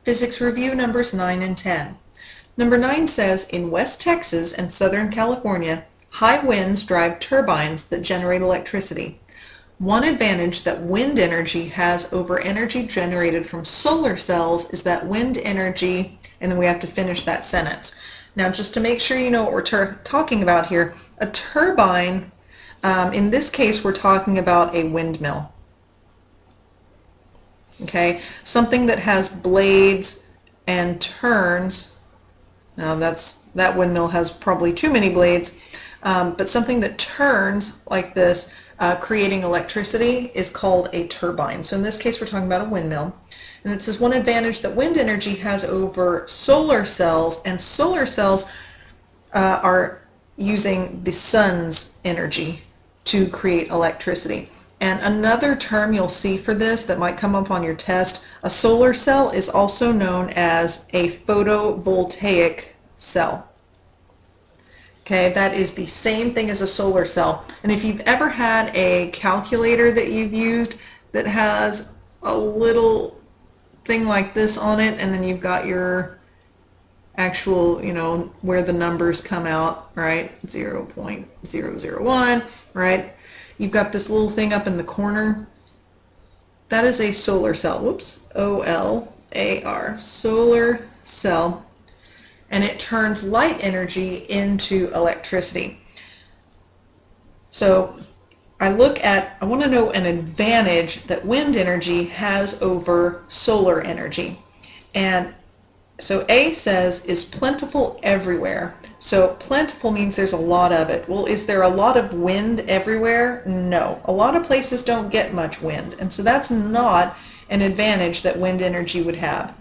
Physics Review numbers 9 and 10. Number 9 says, in West Texas and Southern California, high winds drive turbines that generate electricity. One advantage that wind energy has over energy generated from solar cells is that wind energy, and then we have to finish that sentence. Now, just to make sure you know what we're talking about here, a turbine, in this case, we're talking about a windmill. Okay, something that has blades and turns. Now that windmill has probably too many blades, but something that turns like this, creating electricity, is called a turbine. So in this case, we're talking about a windmill. And it says one advantage that wind energy has over solar cells, and solar cells are using the sun's energy to create electricity. And another term you'll see for this that might come up on your test, a solar cell is also known as a photovoltaic cell. Okay, that is the same thing as a solar cell. And if you've ever had a calculator that you've used that has a little thing like this on it, and then you've got your actual, where the numbers come out, right? 0.001, right? You've got this little thing up in the corner. That is a solar cell. Whoops. O-L-A-R. Solar cell. And it turns light energy into electricity. So I want to know an advantage that wind energy has over solar energy. And so A says is plentiful everywhere. So plentiful means there's a lot of it. Well, is there a lot of wind everywhere? No. A lot of places don't get much wind, and so that's not an advantage that wind energy would have.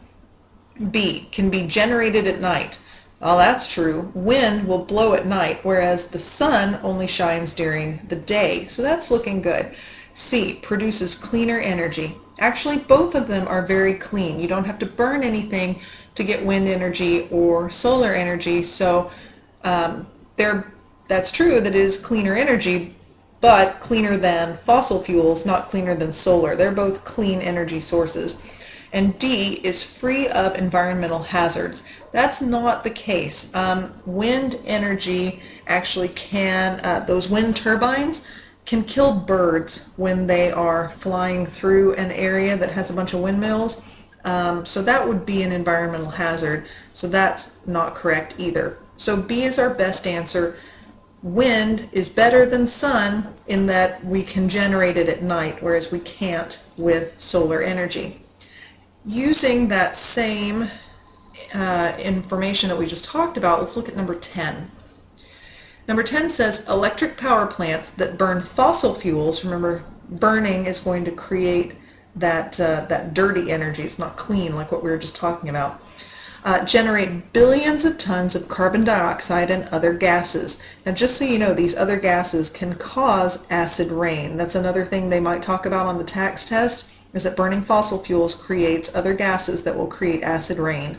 B, can be generated at night. Well, that's true. Wind will blow at night, whereas the sun only shines during the day. So that's looking good. C, produces cleaner energy. Actually, both of them are very clean. You don't have to burn anything to get wind energy or solar energy. So that's true that it is cleaner energy, but cleaner than fossil fuels, not cleaner than solar. They're both clean energy sources. And D is free of environmental hazards. That's not the case. Wind energy actually those wind turbines can kill birds when they are flying through an area that has a bunch of windmills. So that would be an environmental hazard. So that's not correct either. So B is our best answer. Wind is better than sun in that we can generate it at night, whereas we can't with solar energy. Using that same information that we just talked about, let's look at number 10. Number 10 says electric power plants that burn fossil fuels, remember burning is going to create that dirty energy, it's not clean like what we were just talking about, generate billions of tons of carbon dioxide and other gases. Now just so you know, these other gases can cause acid rain. That's another thing they might talk about on the tax test, is that burning fossil fuels creates other gases that will create acid rain.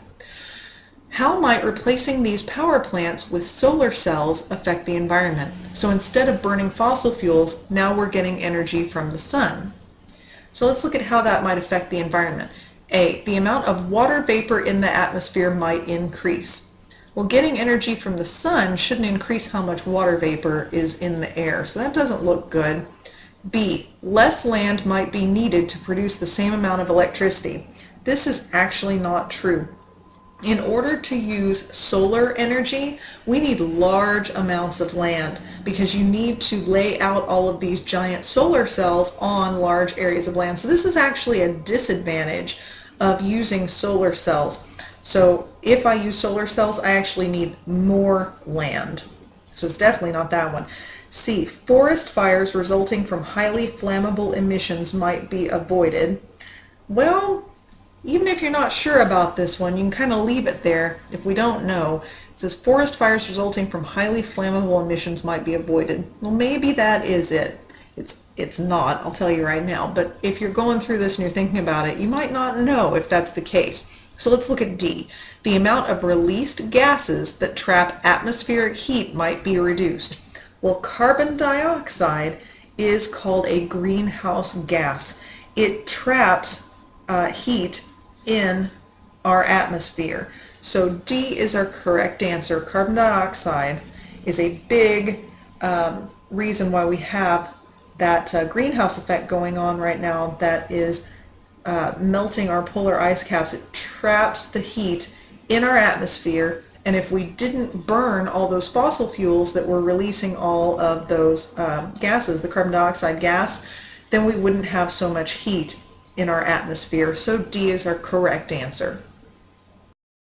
How might replacing these power plants with solar cells affect the environment? So instead of burning fossil fuels, now we're getting energy from the sun. So let's look at how that might affect the environment. A, the amount of water vapor in the atmosphere might increase. Well, getting energy from the sun shouldn't increase how much water vapor is in the air, so that doesn't look good. B, less land might be needed to produce the same amount of electricity. This is actually not true. In order to use solar energy, we need large amounts of land because you need to lay out all of these giant solar cells on large areas of land. So this is actually a disadvantage of using solar cells. So if I use solar cells, I actually need more land. So it's definitely not that one. C, forest fires resulting from highly flammable emissions might be avoided. Well, even if you're not sure about this one, you can kind of leave it there if we don't know. It says forest fires resulting from highly flammable emissions might be avoided. Well, maybe that is it. It's not, I'll tell you right now. But if you're going through this and you're thinking about it, you might not know if that's the case. So let's look at D. The amount of released gases that trap atmospheric heat might be reduced. Well, carbon dioxide is called a greenhouse gas. It traps heat in our atmosphere. So D is our correct answer. Carbon dioxide is a big reason why we have that greenhouse effect going on right now that is melting our polar ice caps. It traps the heat in our atmosphere, and if we didn't burn all those fossil fuels that were releasing all of those gases, the carbon dioxide gas, then we wouldn't have so much heat in our atmosphere. So D is our correct answer.